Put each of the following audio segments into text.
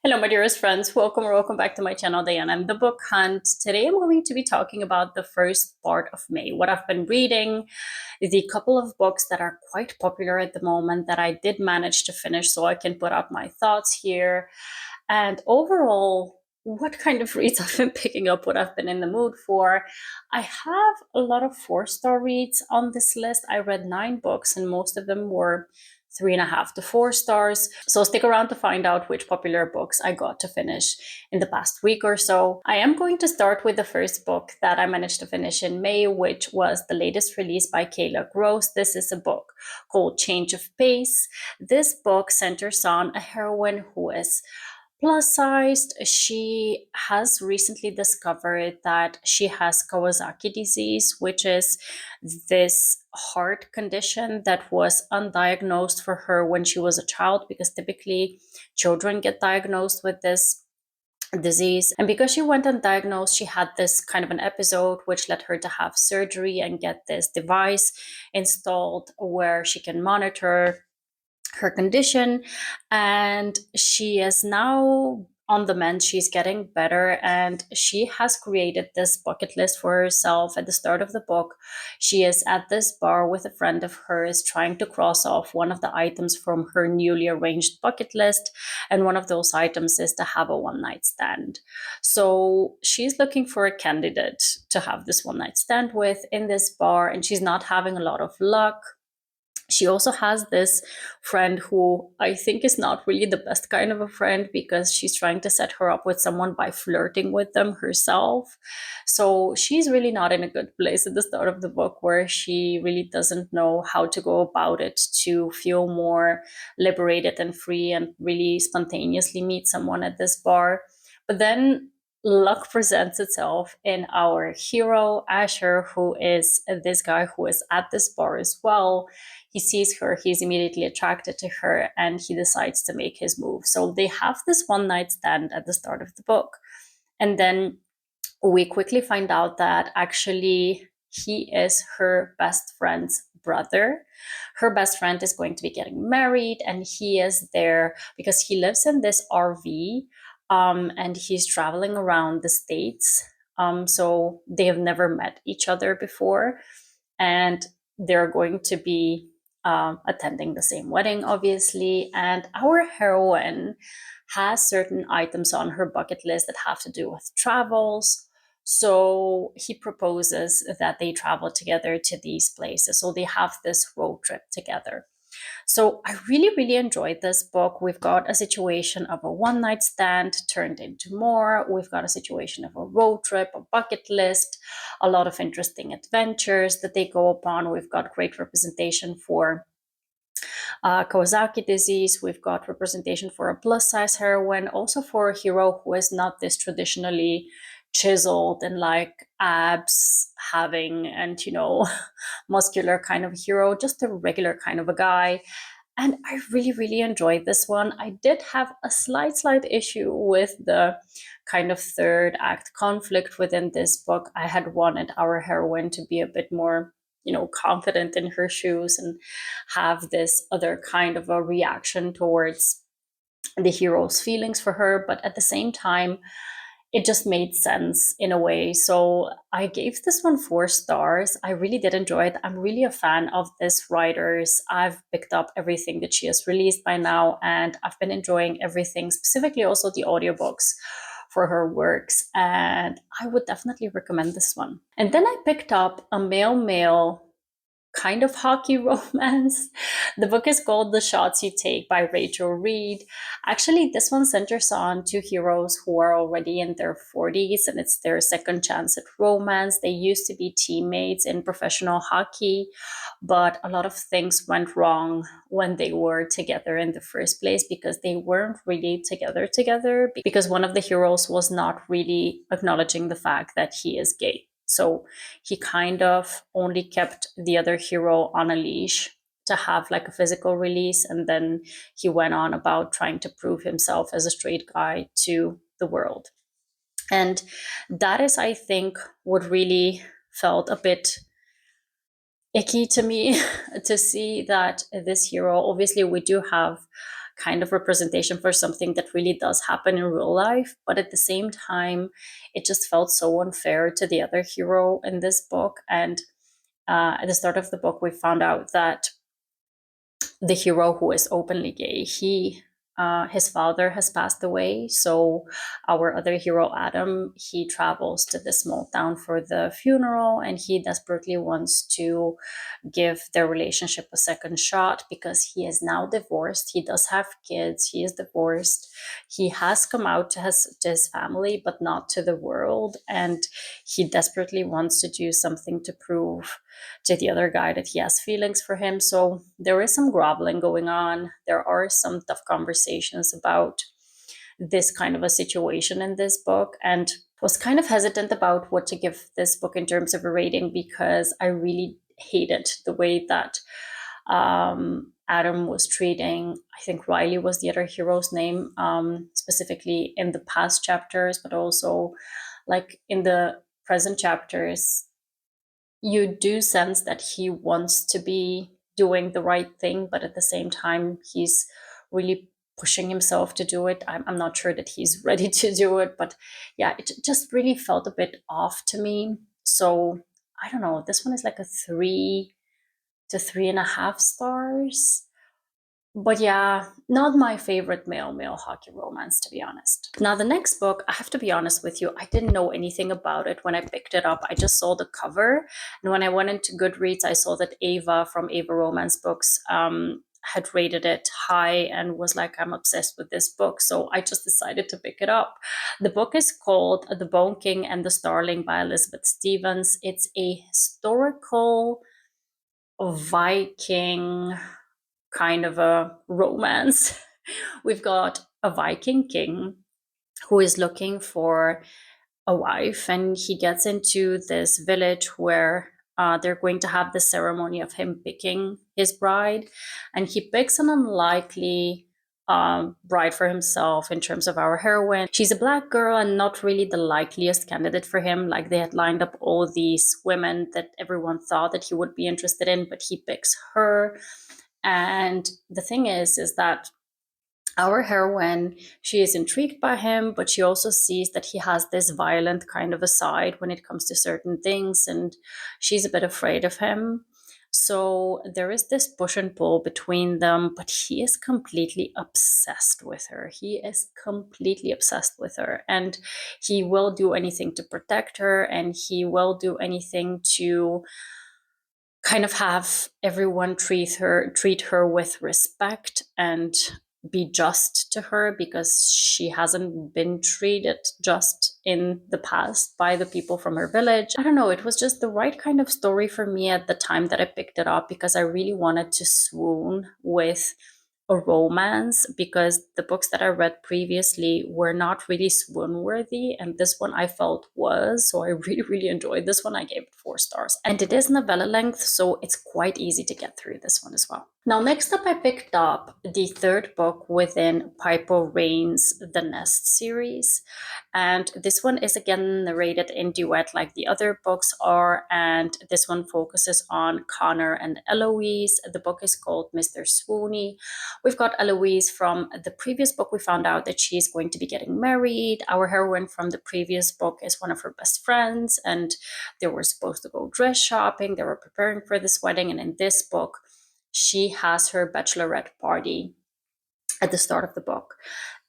Hello, my dearest friends. Welcome or welcome back to my channel, Diana. I'm the Book Hunt. Today I'm going to be talking about the first part of May, what I've been reading, the couple of books that are quite popular at the moment that I did manage to finish so I can put up my thoughts here, and overall, what kind of reads I've been picking up, what I've been in the mood for. I have a lot of 4-star reads on this list. I read 9 books and most of them were 3.5 to 4 stars. So stick around to find out which popular books I got to finish in the past week or so. I am going to start with the first book that I managed to finish in May, which was the latest release by Kayla Gross. This is a book called Change of Pace. This book centers on a heroine who is plus sized. She has recently discovered that she has Kawasaki disease, which is this heart condition that was undiagnosed for her when she was a child, because typically children get diagnosed with this disease. And because she went undiagnosed, she had this kind of an episode which led her to have surgery and get this device installed where she can monitor her condition, and she is now on the mend. She's getting better, and she has created this bucket list for herself. At the start of the book, she is at this bar with a friend of hers trying to cross off one of the items from her newly arranged bucket list, and one of those items is to have a one-night stand. So she's looking for a candidate to have this one-night stand with in this bar, and she's not having a lot of luck. She also has this friend who I think is not really the best kind of a friend, because she's trying to set her up with someone by flirting with them herself. So she's really not in a good place at the start of the book, where she really doesn't know how to go about it to feel more liberated and free and really spontaneously meet someone at this bar. But then luck presents itself in our hero, Asher, who is this guy who is at this bar as well. He sees her, he's immediately attracted to her, and he decides to make his move. So they have this one night stand at the start of the book. And then we quickly find out that actually he is her best friend's brother. Her best friend is going to be getting married, and he is there because he lives in this RV, and he's traveling around the States. So they have never met each other before, and they're going to be attending the same wedding, obviously. And our heroine has certain items on her bucket list that have to do with travels. So he proposes that they travel together to these places. So they have this road trip together. So I really, really enjoyed this book. We've got a situation of a one night stand turned into more. We've got a situation of a road trip, a bucket list, a lot of interesting adventures that they go upon. We've got great representation for Kawasaki disease. We've got representation for a plus size heroine, also for a hero who is not this traditionally chiseled and like abs having and muscular kind of hero, just a regular kind of a guy. And I really, really enjoyed this one. I did have a slight issue with the kind of third act conflict within this book. I had wanted our heroine to be a bit more confident in her shoes and have this other kind of a reaction towards the hero's feelings for her, but at the same time it just made sense in a way. So I gave this one 4 stars. I really did enjoy it. I'm really a fan of this writer's. I've picked up everything that she has released by now, and I've been enjoying everything, specifically also the audiobooks for her works, and I would definitely recommend this one. And then I picked up a male kind of hockey romance. The book is called The Shots You Take by Rachel Reed. Actually, this one centers on 2 heroes who are already in their 40s, and it's their second chance at romance. They used to be teammates in professional hockey, but a lot of things went wrong when they were together in the first place, because they weren't really together, because one of the heroes was not really acknowledging the fact that he is gay. So he kind of only kept the other hero on a leash to have like a physical release, and then he went on about trying to prove himself as a straight guy to the world. And that is, I think, what really felt a bit icky to me to see that this hero, obviously we do have kind of representation for something that really does happen in real life. But at the same time, it just felt so unfair to the other hero in this book. And at the start of the book, we found out that the hero, who is openly gay, his father has passed away. So our other hero, Adam, he travels to the small town for the funeral, and he desperately wants to give their relationship a second shot because he is now divorced. He does have kids. He is divorced. He has come out to his family, but not to the world. And he desperately wants to do something to prove to the other guy that he has feelings for him. So there is some groveling going on. There are some tough conversations about this kind of a situation in this book, and was kind of hesitant about what to give this book in terms of a rating because I really hated the way that Adam was treating, I think Riley was the other hero's name, specifically in the past chapters, but also like in the present chapters. You do sense that he wants to be doing the right thing, but at the same time, he's really pushing himself to do it. I'm not sure that he's ready to do it, but yeah, it just really felt a bit off to me. So I don't know. This one is like a 3 to 3.5 stars. But yeah, not my favorite male hockey romance, to be honest. Now, the next book, I have to be honest with you, I didn't know anything about it when I picked it up. I just saw the cover. And when I went into Goodreads, I saw that Ava from Ava Romance Books had rated it high and was like, I'm obsessed with this book. So I just decided to pick it up. The book is called The Bone King and the Starling by Elizabeth Stevens. It's a historical Viking kind of a romance. We've got a Viking king who is looking for a wife, and he gets into this village where they're going to have the ceremony of him picking his bride, and he picks an unlikely bride for himself. In terms of our heroine, she's a black girl and not really the likeliest candidate for him. Like, they had lined up all these women that everyone thought that he would be interested in, but he picks her. And the thing is that our heroine, she is intrigued by him, but she also sees that he has this violent kind of a side when it comes to certain things, and she's a bit afraid of him. So there is this push and pull between them, but he is completely obsessed with her. He is completely obsessed with her, and he will do anything to protect her, and he will do anything to kind of have everyone treat her with respect and be just to her, because she hasn't been treated just in the past by the people from her village. I don't know, it was just the right kind of story for me at the time that I picked it up, because I really wanted to swoon with a romance, because the books that I read previously were not really swoon worthy, and this one I felt was. So I really enjoyed this one. I gave it 4 stars, and it is novella length, so it's quite easy to get through this one as well. Now, next up, I picked up the third book within Piper Rain's The Nest series, and this one is again narrated in duet like the other books are, and this one focuses on Connor and Eloise. The book is called Mr. Swoony. We've got Eloise from the previous book. We found out that she's going to be getting married. Our heroine from the previous book is one of her best friends, and they were supposed to go dress shopping. They were preparing for this wedding, and in this book, she has her bachelorette party at the start of the book.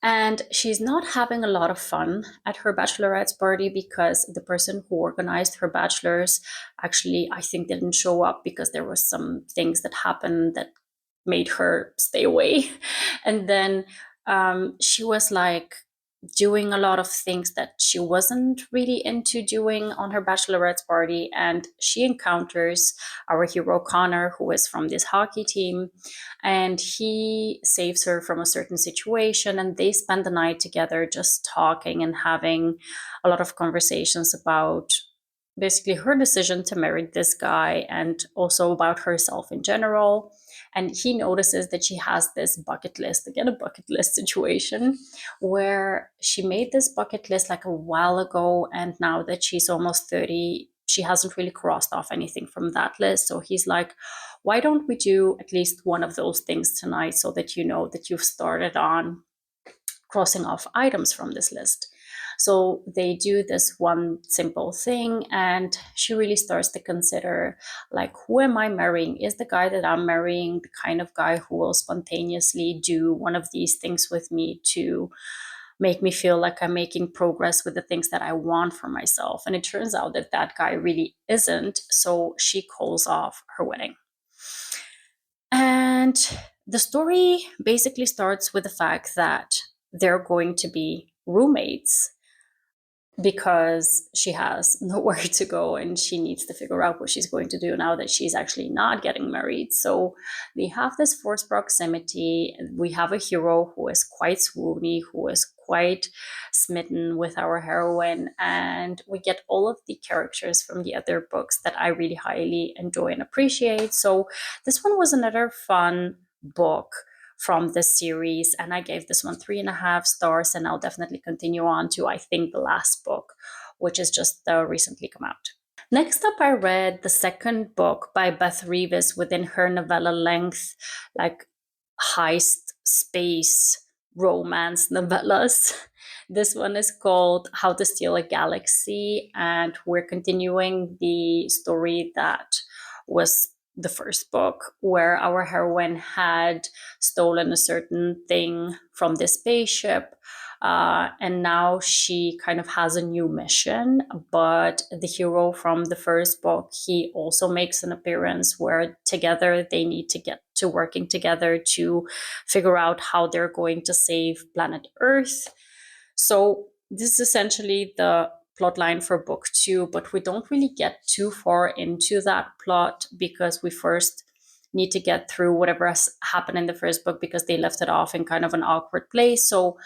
And she's not having a lot of fun at her bachelorette's party, because the person who organized her bachelor's actually, I think, didn't show up because there were some things that happened that made her stay away. And then she was like doing a lot of things that she wasn't really into doing on her bachelorette's party, and she encounters our hero Connor, who is from this hockey team, and he saves her from a certain situation, and they spend the night together just talking and having a lot of conversations about basically her decision to marry this guy, and also about herself in general. And he notices that she has this bucket list, again, a bucket list situation, where she made this bucket list like a while ago, and now that she's almost 30, she hasn't really crossed off anything from that list. So he's like, why don't we do at least one of those things tonight so that you know that you've started on crossing off items from this list. So they do this one simple thing, and she really starts to consider, like, who am I marrying? Is the guy that I'm marrying the kind of guy who will spontaneously do one of these things with me to make me feel like I'm making progress with the things that I want for myself? And it turns out that that guy really isn't. So she calls off her wedding. And the story basically starts with the fact that they're going to be roommates because she has nowhere to go and she needs to figure out what she's going to do now that she's actually not getting married. So we have this forced proximity. We have a hero who is quite swoony, who is quite smitten with our heroine, and we get all of the characters from the other books that I really highly enjoy and appreciate. So this one was another fun book from this series, and I gave this one 3.5 stars, and I'll definitely continue on to, I think, the last book, which is just recently come out. Next up, I read the second book by Beth Revis within her novella length, like heist space romance novellas. This one is called How to Steal a Galaxy, and we're continuing the story that was the first book, where our heroine had stolen a certain thing from this spaceship. And now she kind of has a new mission, but the hero from the first book, he also makes an appearance, where together they need to get to working together to figure out how they're going to save planet Earth. So this is essentially the plot line for book 2, but we don't really get too far into that plot because we first need to get through whatever has happened in the first book, because they left it off in kind of an awkward place. So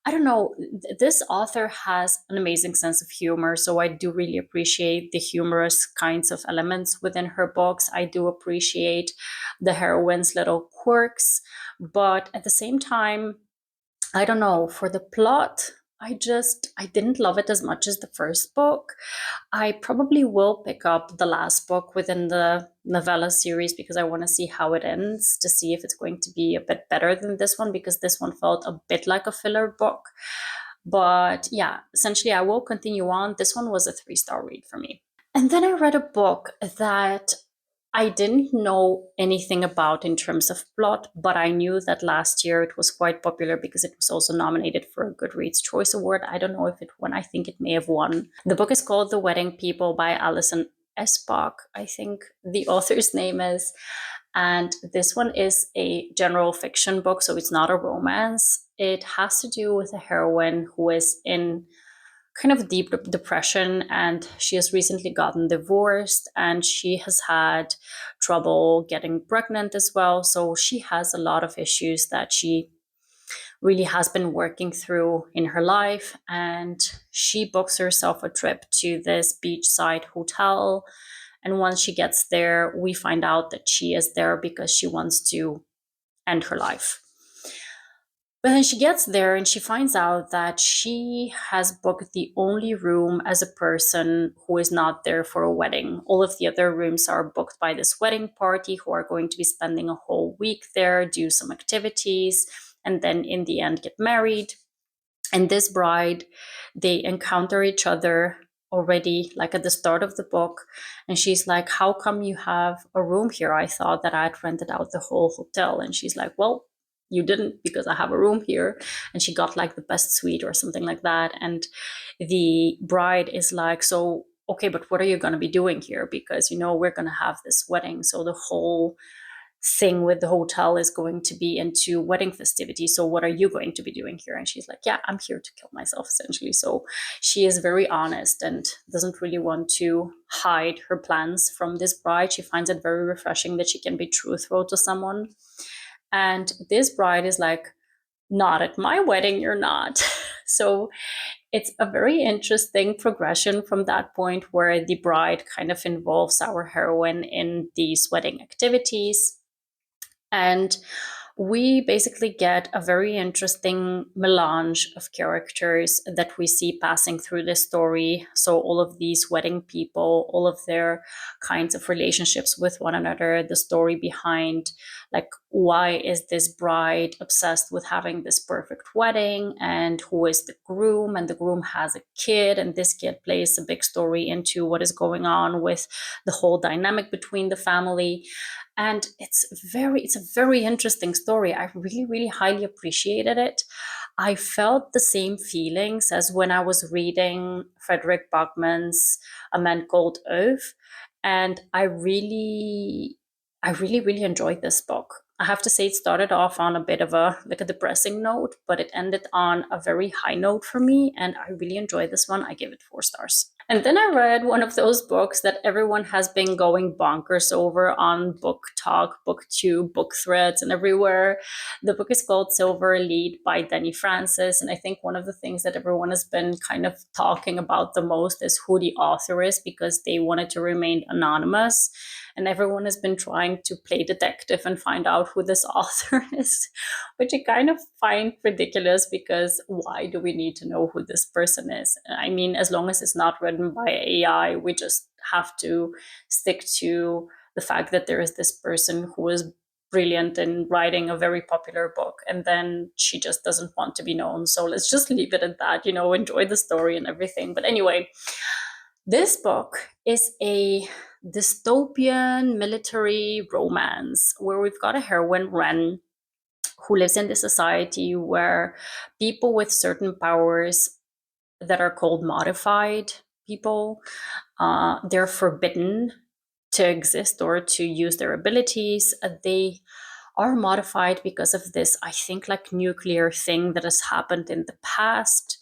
I don't know, this author has an amazing sense of humor, so I do really appreciate the humorous kinds of elements within her books. I do appreciate the heroine's little quirks, but at the same time, I don't know, for the plot, I didn't love it as much as the first book. I probably will pick up the last book within the novella series because I want to see how it ends, to see if it's going to be a bit better than this one, because this one felt a bit like a filler book. But yeah, essentially I will continue on. This one was a 3-star read for me. And then I read a book that I didn't know anything about in terms of plot, but I knew that last year it was quite popular because it was also nominated for a Goodreads Choice Award. I don't know if it won. I think it may have won. The book is called The Wedding People by Alison Espach, I think the author's name is. And this one is a general fiction book, so it's not a romance. It has to do with a heroine who is in kind of deep depression, and she has recently gotten divorced, and she has had trouble getting pregnant as well. So she has a lot of issues that she really has been working through in her life, and she books herself a trip to this beachside hotel. And once she gets there, we find out that she is there because she wants to end her life. But then she gets there and she finds out that she has booked the only room as a person who is not there for a wedding. All of the other rooms are booked by this wedding party who are going to be spending a whole week there, do some activities, and then in the end get married. And this bride, they encounter each other already, like at the start of the book. And she's like, how come you have a room here? I thought that I'd rented out the whole hotel. And she's like, well, you didn't, because I have a room here. And she got like the best suite or something like that. And the bride is like, so, okay, but what are you going to be doing here? Because, you know, we're going to have this wedding. So the whole thing with the hotel is going to be into wedding festivities. So what are you going to be doing here? And she's like, yeah, I'm here to kill myself, essentially. So she is very honest and doesn't really want to hide her plans from this bride. She finds it very refreshing that she can be truthful to someone. And this bride is like, not at my wedding, you're not. So it's a very interesting progression from that point, where the bride kind of involves our heroine in these wedding activities. And we basically get a very interesting melange of characters that we see passing through this story. So all of these wedding people, all of their kinds of relationships with one another, the story behind, like, why is this bride obsessed with having this perfect wedding, and who is the groom, and the groom has a kid, and this kid plays a big story into what is going on with the whole dynamic between the family. And it's a very interesting story. I really, really highly appreciated it. I felt the same feelings as when I was reading Frederick Bachman's A Man Called Ove, and I really, really enjoyed this book. I have to say it started off on a bit of a depressing note, but it ended on a very high note for me, and I really enjoyed this one. I gave it 4 stars. And then I read one of those books that everyone has been going bonkers over on Book Talk, BookTube, Book Threads, and everywhere. The book is called Silver Elite by Denny Francis. And I think one of the things that everyone has been kind of talking about the most is who the author is, because they wanted to remain anonymous. And everyone has been trying to play detective and find out who this author is, which I kind of find ridiculous, because why do we need to know who this person is? I mean, as long as it's not written by AI, we just have to stick to the fact that there is this person who is brilliant in writing a very popular book, and then she just doesn't want to be known. So let's just leave it at that, enjoy the story and everything. But anyway, this book is a dystopian military romance where we've got a heroine, Ren, who lives in this society where people with certain powers that are called modified people, they're forbidden to exist or to use their abilities. They are modified because of this, I think, like nuclear thing that has happened in the past.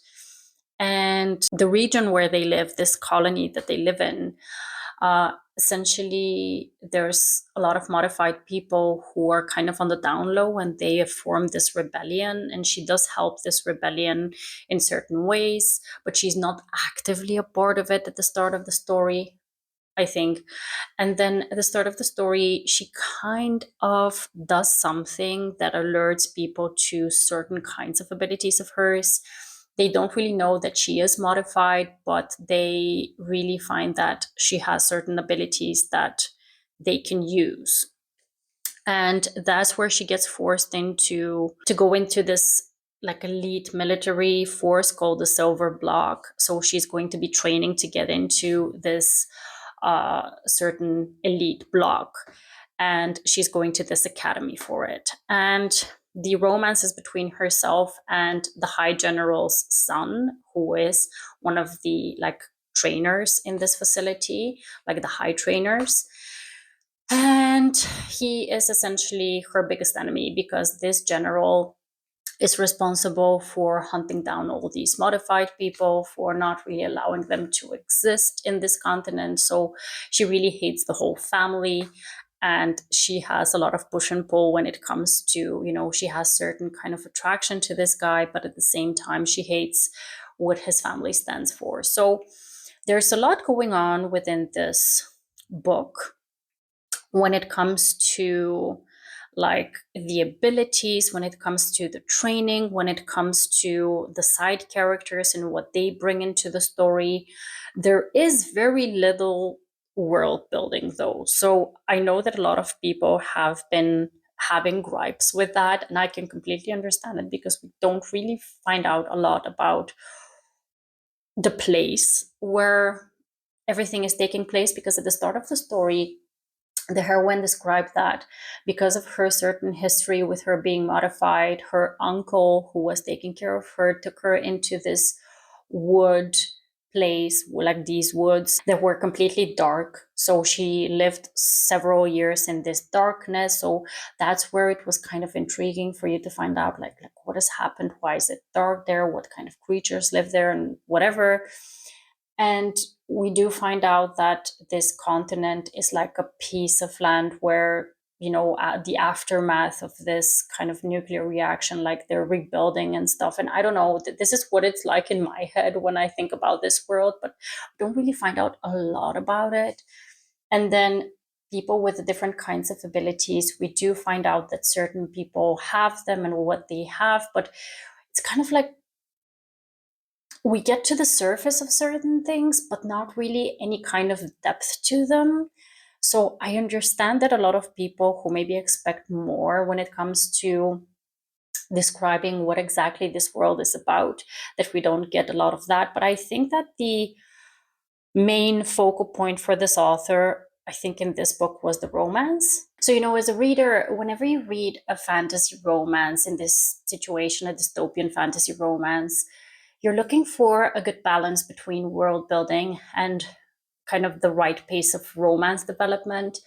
And the region where they live, this colony that they live in, essentially there's a lot of modified people who are kind of on the down low, and they have formed this rebellion, and she does help this rebellion in certain ways, but she's not actively a part of it at the start of the story, I think. And then at the start of the story, she kind of does something that alerts people to certain kinds of abilities of hers. They don't really know that she is modified, but they really find that she has certain abilities that they can use. And that's where she gets forced into to go into this like elite military force called the Silver Block. So she's going to be training to get into this certain elite block, and she's going to this academy for it. And the romance is between herself and the High General's son, who is one of the like trainers in this facility, like the high trainers. And he is essentially her biggest enemy, because this general is responsible for hunting down all these modified people, for not really allowing them to exist in this continent. So she really hates the whole family, and she has a lot of push and pull when it comes to, she has certain kind of attraction to this guy, but at the same time she hates what his family stands for. So there's a lot going on within this book when it comes to like the abilities, when it comes to the training, when it comes to the side characters and what they bring into the story. There is very little world building though. So I know that a lot of people have been having gripes with that, and I can completely understand it, because we don't really find out a lot about the place where everything is taking place, because at the start of the story, the heroine described that because of her certain history with her being modified, her uncle who was taking care of her took her into this wood place, like these woods that were completely dark. So she lived several years in this darkness. So that's where it was kind of intriguing for you to find out like what has happened, why is it dark there, what kind of creatures live there, and whatever. And we do find out that this continent is like a piece of land where, the aftermath of this kind of nuclear reaction, like they're rebuilding and stuff. And I don't know, this is what it's like in my head when I think about this world, but I don't really find out a lot about it. And then people with different kinds of abilities. We do find out that certain people have them and what they have, but it's kind of like we get to the surface of certain things, but not really any kind of depth to them. So I understand that a lot of people who maybe expect more when it comes to describing what exactly this world is about, that we don't get a lot of that. But I think that the main focal point for this author, I think in this book, was the romance. So, as a reader, whenever you read a fantasy romance, in this situation, a dystopian fantasy romance, you're looking for a good balance between world building and kind of the right pace of romance development.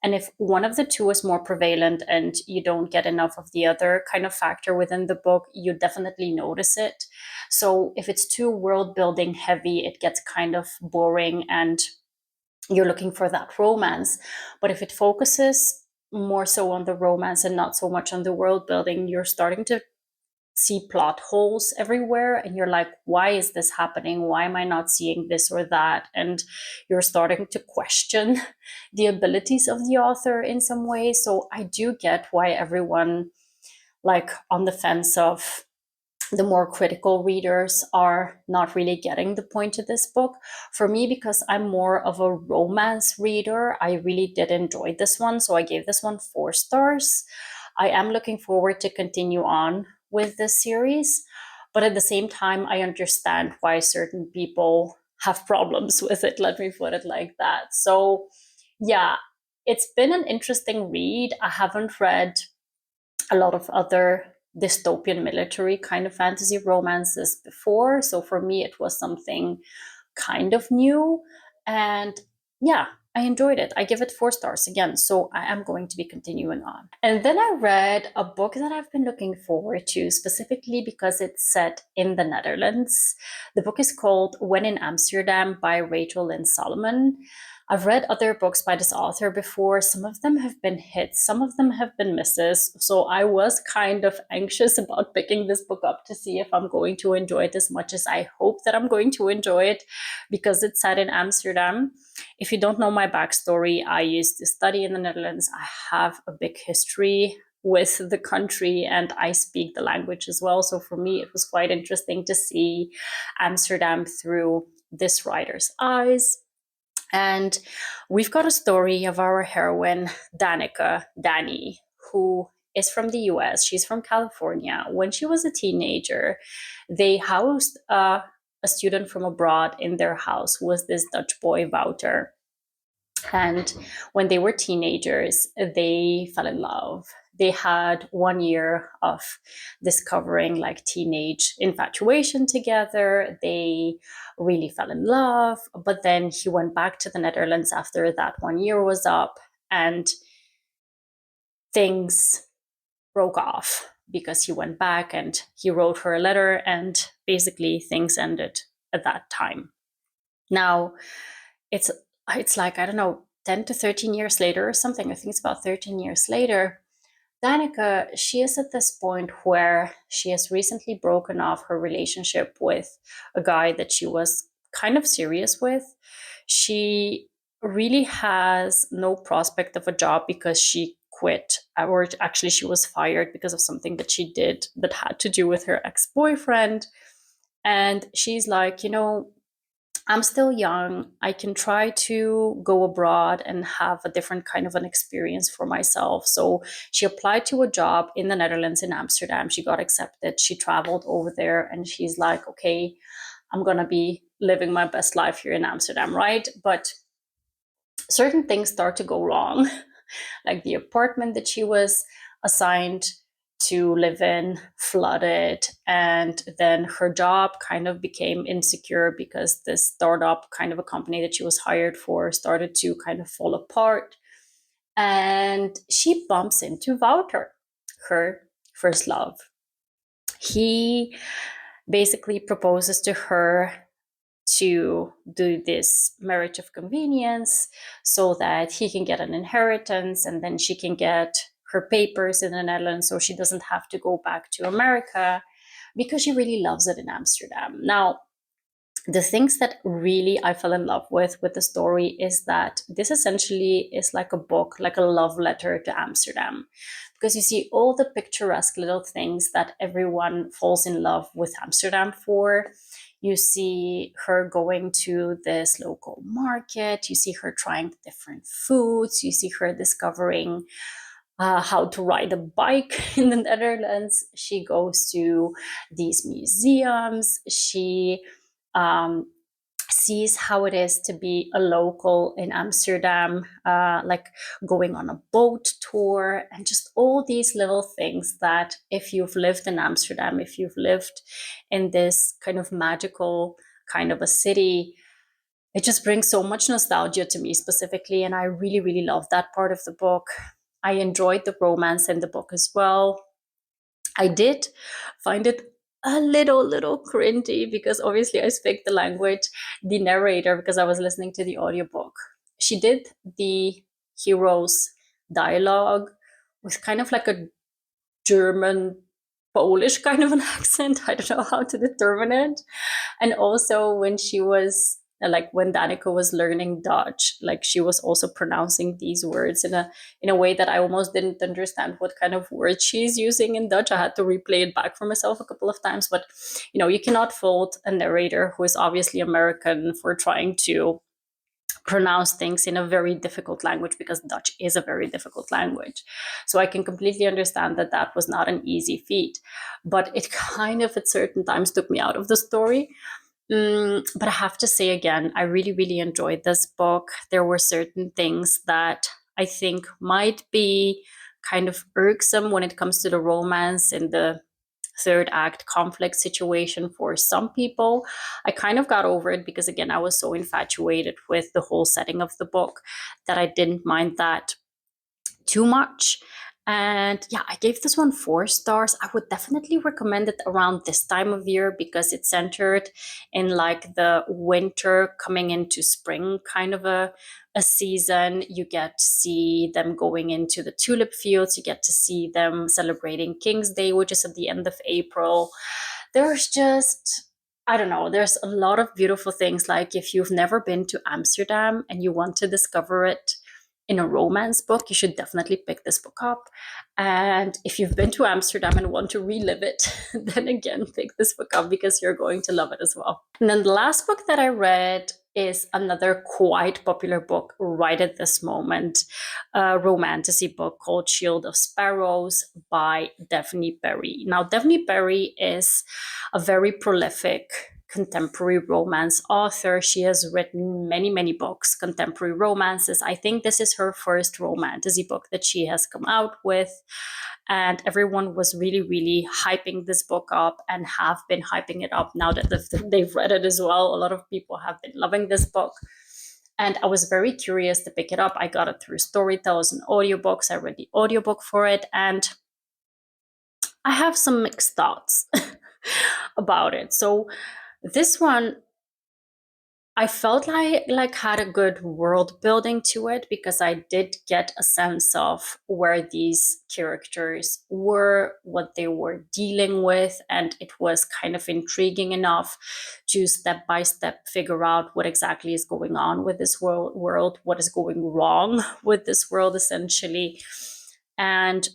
And if one of the two is more prevalent and you don't get enough of the other kind of factor within the book, you definitely notice it. So if it's too world building heavy, it gets kind of boring and you're looking for that romance. But if it focuses more so on the romance and not so much on the world building, you're starting to see plot holes everywhere and you're like, why is this happening? Why am I not seeing this or that? And you're starting to question the abilities of the author in some way. So I do get why everyone, like, on the fence of the more critical readers are not really getting the point of this book. For me, because I'm more of a romance reader, I really did enjoy this one. So I gave this one 4 stars. I am looking forward to continue on with this series, but at the same time, I understand why certain people have problems with it. Let me put it like that. So yeah, it's been an interesting read. I haven't read a lot of other dystopian military kind of fantasy romances before. So for me, it was something kind of new. And yeah, I enjoyed it. I give it 4 stars again. So I am going to be continuing on. And then I read a book that I've been looking forward to, specifically because it's set in the Netherlands. The book is called When in Amsterdam by Rachel Lynn Solomon. I've read other books by this author before. Some of them have been hits, some of them have been misses. So I was kind of anxious about picking this book up to see if I'm going to enjoy it as much as I hope that I'm going to enjoy it, because it's set in Amsterdam. If you don't know my backstory, I used to study in the Netherlands. I have a big history with the country and I speak the language as well. So for me, it was quite interesting to see Amsterdam through this writer's eyes. And we've got a story of our heroine, Dani, who is from the US. She's from California. When she was a teenager, they housed a student from abroad in their house, who was this Dutch boy, Wouter. And when they were teenagers, they fell in love. They had 1 year of discovering like teenage infatuation together. They really fell in love. But then he went back to the Netherlands after that 1 year was up, and things broke off because he went back and he wrote her a letter, and basically things ended at that time. Now, it's like, I don't know, 10 to 13 years later or something. I think it's about 13 years later. Danica, she is at this point where she has recently broken off her relationship with a guy that she was kind of serious with. She really has no prospect of a job because she quit, or actually she was fired because of something that she did that had to do with her ex-boyfriend. And she's like, I'm still young. I can try to go abroad and have a different kind of an experience for myself. So she applied to a job in the Netherlands, in Amsterdam. She got accepted. She traveled over there and she's like, okay, I'm going to be living my best life here in Amsterdam, right? But certain things start to go wrong. Like the apartment that she was assigned to live in flooded, and then her job kind of became insecure because this startup kind of a company that she was hired for started to kind of fall apart. And she bumps into Wouter, her first love. He basically proposes to her to do this marriage of convenience so that he can get an inheritance and then she can get her papers in the Netherlands so she doesn't have to go back to America, because she really loves it in Amsterdam. Now, the things that really I fell in love with the story is that this essentially is like a book, like a love letter to Amsterdam, because you see all the picturesque little things that everyone falls in love with Amsterdam for. You see her going to this local market, you see her trying different foods, you see her discovering how to ride a bike in the Netherlands. She goes to these museums. She um, sees how it is to be a local in Amsterdam, like going on a boat tour, and just all these little things that if you've lived in Amsterdam, if you've lived in this kind of magical kind of a city, it just brings so much nostalgia to me specifically. And I really, really love that part of the book. I enjoyed the romance in the book as well. I did find it a little cringy because obviously I speak the language. The narrator, because I was listening to the audiobook, she did the hero's dialogue with kind of like a German Polish kind of an accent. I don't know how to determine it. And also when she was like when Danica was learning Dutch, like she was also pronouncing these words in a way that I almost didn't understand what kind of words she's using in Dutch. I had to replay it back for myself a couple of times. But you cannot fault a narrator who is obviously American for trying to pronounce things in a very difficult language, because Dutch is a very difficult language. So I can completely understand that that was not an easy feat, but it kind of at certain times took me out of the story. But I have to say again, I really, really enjoyed this book. There were certain things that I think might be kind of irksome when it comes to the romance in the third act conflict situation for some people. I kind of got over it because, again, I was so infatuated with the whole setting of the book that I didn't mind that too much. And yeah, I gave this one 4 stars. I would definitely recommend it around this time of year because it's centered in like the winter coming into spring kind of a season. You get to see them going into the tulip fields. You get to see them celebrating King's Day, which is at the end of April. There's just, I don't know, there's a lot of beautiful things. Like if you've never been to Amsterdam and you want to discover it in a romance book, you should definitely pick this book up. And if you've been to Amsterdam and want to relive it, then again, pick this book up because you're going to love it as well. And then the last book that I read is another quite popular book right at this moment, a romantasy book called Shield of Sparrows by Daphne Berry. Now, Daphne Berry is a very prolific contemporary romance author. She has written many, many books, contemporary romances. I think this is her first romantasy book that she has come out with. And everyone was really, really hyping this book up and have been hyping it up now that they've read it as well. A lot of people have been loving this book. And I was very curious to pick it up. I got it through Storytel as an audiobooks. I read the audiobook for it. And I have some mixed thoughts about it. So this one, I felt like had a good world building to it because I did get a sense of where these characters were, what they were dealing with, and it was kind of intriguing enough to step by step figure out what exactly is going on with this world, what is going wrong with this world essentially. And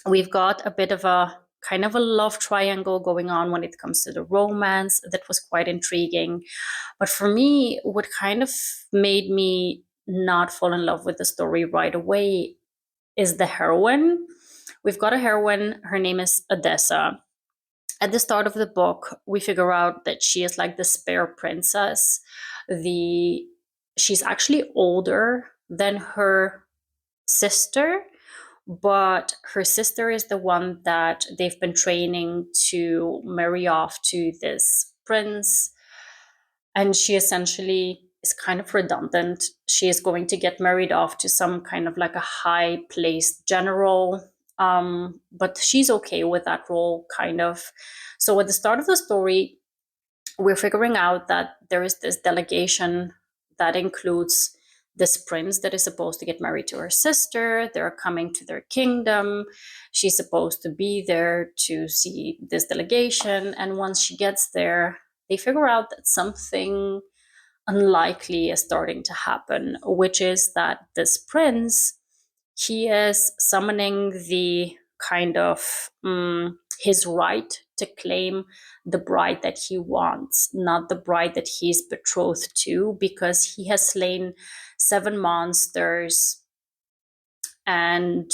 we've got a bit of a kind of a love triangle going on when it comes to the romance that was quite intriguing. But for me, what kind of made me not fall in love with the story right away is the heroine. We've got a heroine, her name is Odessa. At the start of the book, we figure out that she is like the spare princess. She's actually older than her sister, but her sister is the one that they've been training to marry off to this prince. And she essentially is kind of redundant. She is going to get married off to some kind of like a high placed general. But she's okay with that role, kind of. So at the start of the story, we're figuring out that there is this delegation that includes this prince that is supposed to get married to her sister. They're coming to their kingdom. She's supposed to be there to see this delegation. And once she gets there, they figure out that something unlikely is starting to happen, which is that this prince, he is summoning the kind of his right to claim the bride that he wants, not the bride that he's betrothed to, because he has slain 7 monsters, and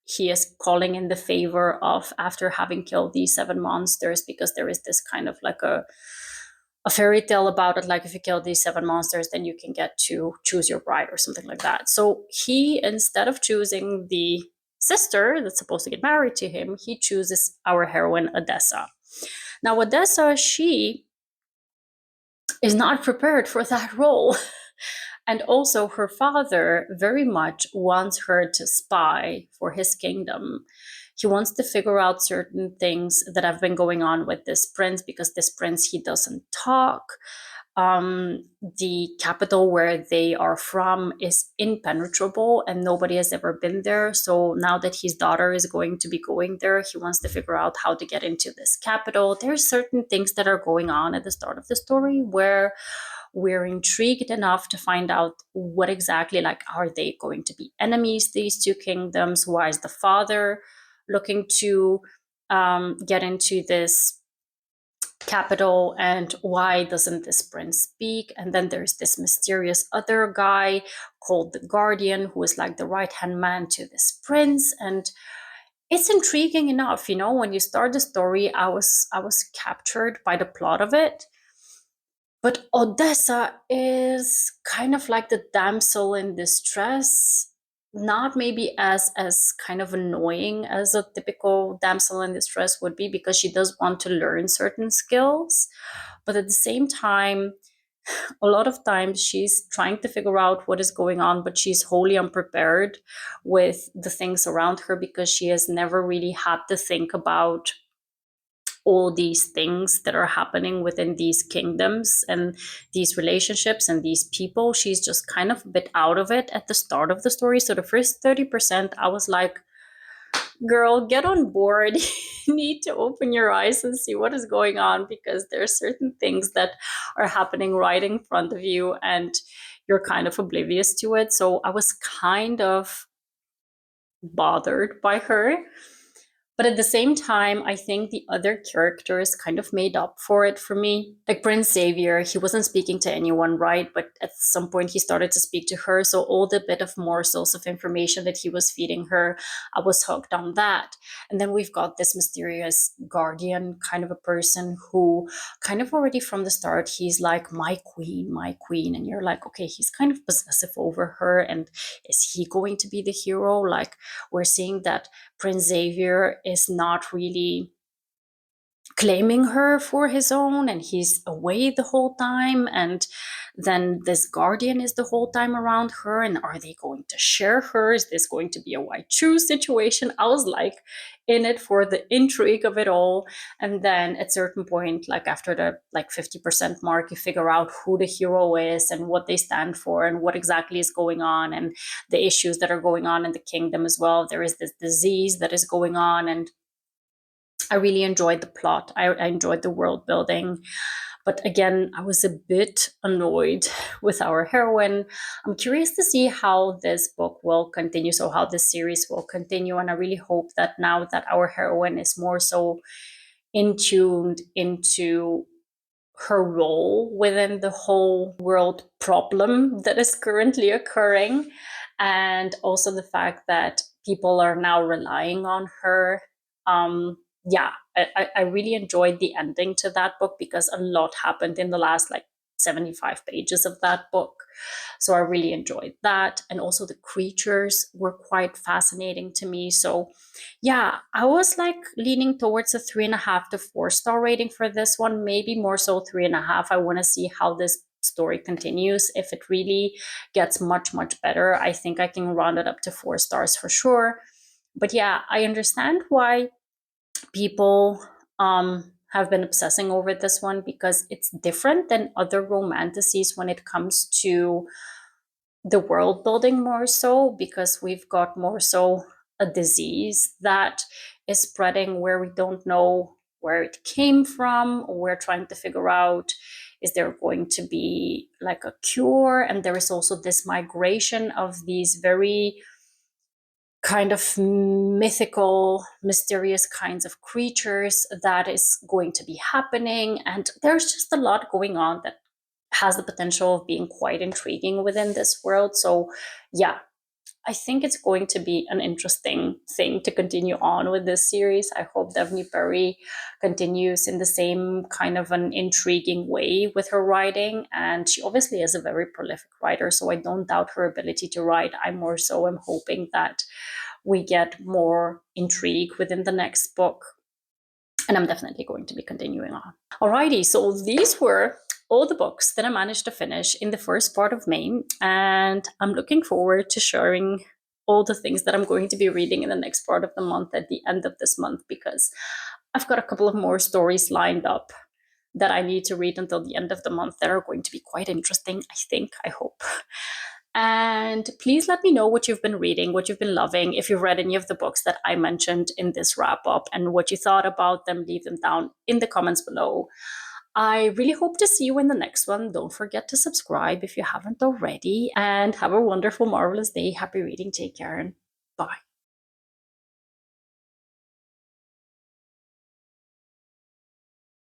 he is calling in the favor of, after having killed these 7 monsters, because there is this kind of like a fairy tale about it, like if you kill these 7 monsters, then you can get to choose your bride or something like that. So he, instead of choosing the sister that's supposed to get married to him, he chooses our heroine Odessa. Now Odessa, she is not prepared for that role. And also her father very much wants her to spy for his kingdom. He wants to figure out certain things that have been going on with this prince, because this prince, he doesn't talk. The capital where they are from is impenetrable and nobody has ever been there. So now that his daughter is going to be going there, he wants to figure out how to get into this capital. There's certain things that are going on at the start of the story where we're intrigued enough to find out what exactly, like, are they going to be enemies, these two kingdoms? Why is the father looking to get into this capital, and why doesn't this prince speak? And then there's this mysterious other guy called the Guardian, who is like the right-hand man to this prince. And it's intriguing enough, when you start the story, I was captured by the plot of it. But Odessa is kind of like the damsel in distress, not maybe as kind of annoying as a typical damsel in distress would be, because she does want to learn certain skills. But at the same time, a lot of times she's trying to figure out what is going on, but she's wholly unprepared with the things around her, because she has never really had to think about all these things that are happening within these kingdoms and these relationships and these people. She's just kind of a bit out of it at the start of the story. So the first 30%, I was like, girl, get on board. You need to open your eyes and see what is going on, because there are certain things that are happening right in front of you and you're kind of oblivious to it. So I was kind of bothered by her. But at the same time, I think the other characters kind of made up for it for me. Like Prince Xavier, he wasn't speaking to anyone, right? But at some point he started to speak to her. So all the bit of morsels of information that he was feeding her, I was hooked on that. And then we've got this mysterious guardian kind of a person who kind of already from the start, he's like, my queen, my queen. And you're like, okay, he's kind of possessive over her. And is he going to be the hero? Like, we're seeing that Prince Xavier is not really claiming her for his own, and he's away the whole time, and then this guardian is the whole time around her. And are they going to share her? Is this going to be a white shoe situation? I was like in it for the intrigue of it all. And then at certain point, like after the like 50% mark, you figure out who the hero is and what they stand for and what exactly is going on, and the issues that are going on in the kingdom as well. There is this disease that is going on, and I really enjoyed the plot. I enjoyed the world building. But again, I was a bit annoyed with our heroine. I'm curious to see how this book will continue, so how this series will continue. And I really hope that now that our heroine is more so in tuned into her role within the whole world problem that is currently occurring, and also the fact that people are now relying on her. Yeah, I really enjoyed the ending to that book, because a lot happened in the last like 75 pages of that book. So I really enjoyed that. And also the creatures were quite fascinating to me. So yeah, I was like leaning towards a 3.5 to 4 star rating for this one, maybe more so 3.5. I want to see how this story continues. If it really gets much, much better, I think I can round it up to 4 stars for sure. But yeah, I understand why people have been obsessing over this one, because it's different than other romanticies when it comes to the world building, more so because we've got more so a disease that is spreading where we don't know where it came from. We're trying to figure out, is there going to be like a cure? And there is also this migration of these very kind of mythical, mysterious kinds of creatures that is going to be happening. And there's just a lot going on that has the potential of being quite intriguing within this world. So yeah, I think it's going to be an interesting thing to continue on with this series. I hope Devney Perry continues in the same kind of an intriguing way with her writing. And she obviously is a very prolific writer, so I don't doubt her ability to write. I more so am hoping that we get more intrigue within the next book. And I'm definitely going to be continuing on. Alrighty, so these were all the books that I managed to finish in the first part of May, and I'm looking forward to sharing all the things that I'm going to be reading in the next part of the month at the end of this month, because I've got a couple of more stories lined up that I need to read until the end of the month that are going to be quite interesting, I think, I hope. And please let me know what you've been reading, what you've been loving. If you've read any of the books that I mentioned in this wrap up and what you thought about them, leave them down in the comments below. I really hope to see you in the next one. Don't forget to subscribe if you haven't already, and have a wonderful, marvelous day. Happy reading. Take care, and bye.